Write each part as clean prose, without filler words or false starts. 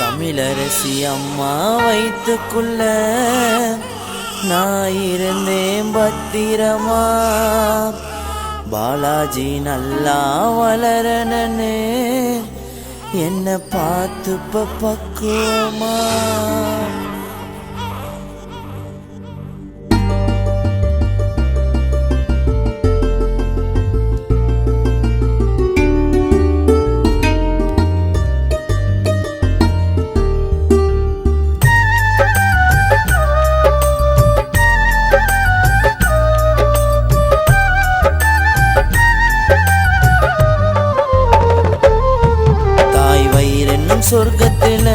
தமிழரசி அம்மா வயித்துக்குள்ள நான் இருந்தேன் பத்திரமா. பாலாஜி நல்லா வளரனே என்ன பார்த்து பக்குவமா. சொர்க்கத்துல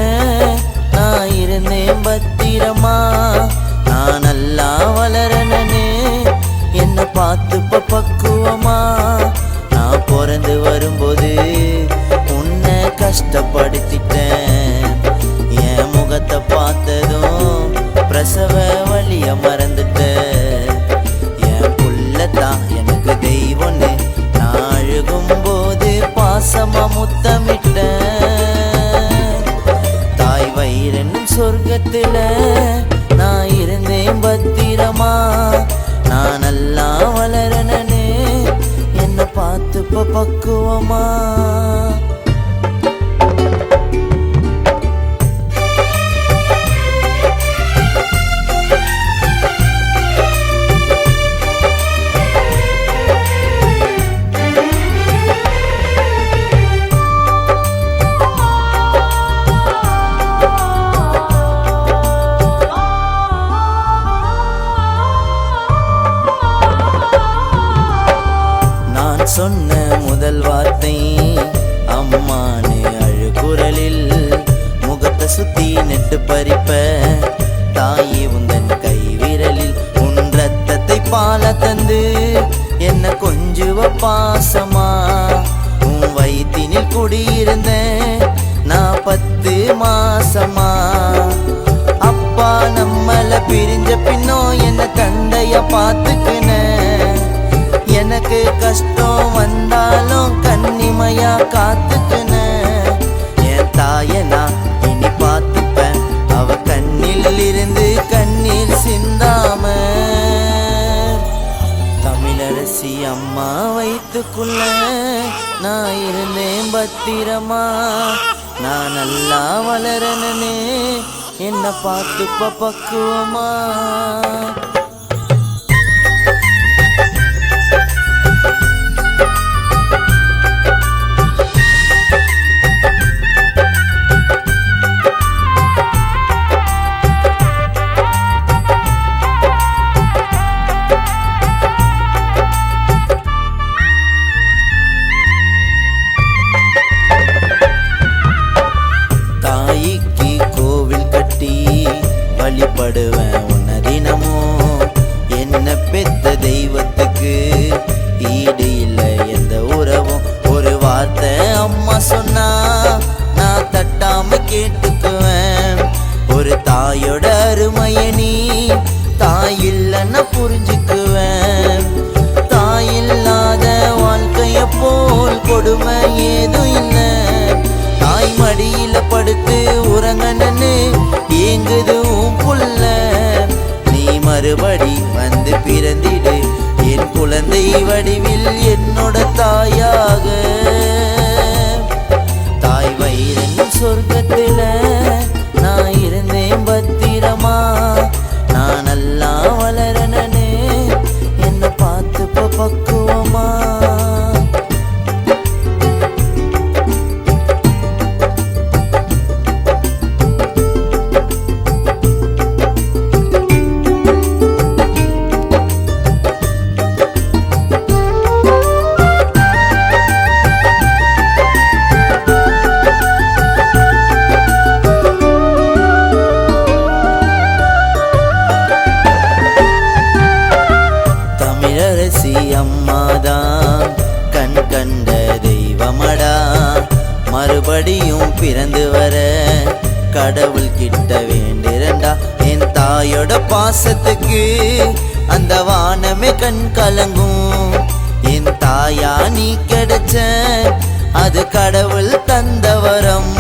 நான் இருந்தேன் பத்திரமா. நான் நல்லா வளரனே என்ன பார்த்து பக்குவமா. நான் பிறந்து வரும்போது உன்னை கஷ்டப்படுத்திட்டேன். என் முகத்தை பார்த்ததும் பிரசவ வலிய மறந்துட்டேன். என் புள்ளதான் எனக்கு தெய்வம்னு நான் அழுகும் போது பாசமா முத்தமிட்டேன். சொர்க்கத்துல நான் இருந்தேன் பத்திரமா. நான் நல்லா வளரனே என்ன பார்த்து பக்குவமா. சொன்ன முதல் வார்த்தை அம்மானே அழுகுரலில் முகத்தை சுத்தி நெட்டு பறிப்ப. தாயே உந்தன் கை விரலில் உன் ரத்தத்தை பால தந்து என்ன கொஞ்சுவ பாசமா. உன் வயிற்றினில் குடியிருந்த நான் 10 மாசமா. அப்பா நம்மள பிரிஞ்ச பின்னோ என்ன தந்தைய பார்த்துக்கின. எனக்கு கஷ்டம் வந்தாலும் கண்ணிமையா காத்துக்கின. என் தாய நான் இனி பார்த்துப்பேன் அவ கண்ணில் இருந்து கண்ணீர் சிந்தாம. தமிழரசி அம்மா வயித்துக்குள்ள நான் இருந்தேன் பத்திரமா. நான் நல்லா வளரனே என்ன பார்த்துப்ப பக்குவமா. வழிபடுவேன் உன்ன தினமும். என்ன பெத்த தெய்வத்துக்கு ஈடு இல்லை எந்த உறவும். ஒரு வார்த்தை அம்மா சொன்னா நான் தட்டாம கேட்டுக்குவேன். ஒரு தாயோட அருமைய நீ தாய் இல்லைன்னா புரிஞ்சுக்குவேன். தாயில்லாத வாழ்க்கைய போல் கொடுமை ஏதும் இல்லை. தாய் மடியில படுத்து உறங்கனன்னு ஏங்குது புள்ள. நீ மறுபடி வந்து பிறந்திடு என் குழந்தை வடிவில் என்னோட தாயாக. தாய் வயிறன் சொர்க்கத்துல நான் இருந்தேன் பத்திரமா. நான் நல்லா வளரனே என்ன பார்த்து பக்குவமா. அம்மாதான் கண் கண்ட தெய்வமடா. மறுபடியும் பிறந்து வர கடவுள் கிட்ட வேண்டிரண்டா. என் தாயோட பாசத்துக்கு அந்த வானமே கண் கலங்கும். என் தாயா நீ கிடைச்ச அது கடவுள் தந்த வரம்.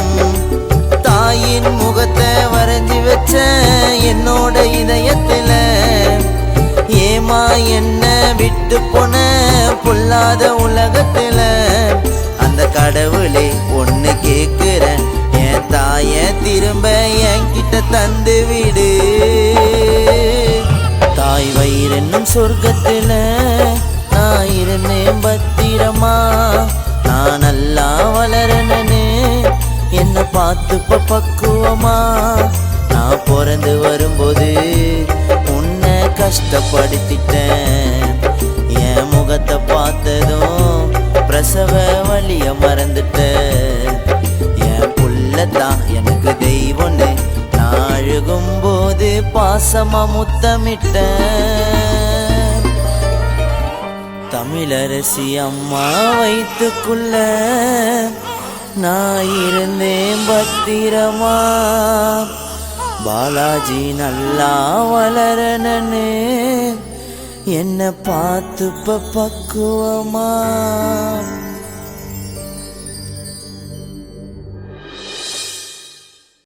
தாயின் முகத்தை வரைஞ்சி வச்ச என்னோட இதயத்துல, ஏமா என்ன விட்டு போன பொல்லாத உலகத்துல, அந்த கடவுளே ஒன்னு கேக்குறேன், என் தாய திரும்ப என்கிட்ட தந்து விடு. தாய் வயிறென்னும் சொர்க்கத்துல நான் இருந்தேன் பத்திரமா, நான் நல்லா வளரனே என்ன பார்த்துப்ப பக்குவமா. நான் பிறந்து வரும்போது உன்னை கஷ்டப்படுத்திட்டேன், என் முகத்தை பார்த்ததும் பிரசவ வலிய மறந்துட்டேன். என் புள்ளதான் எனக்கு தெய்வம்னு நான் அழுகும் போது பாசமா முத்தமிட்டேன். தமிழரசி அம்மா வயித்துக்குள்ள நான் இருந்தேன் பத்திரமா, பாலாஜி நல்லா வளரனே என்ன பார்த்துப்ப பக்குவமா.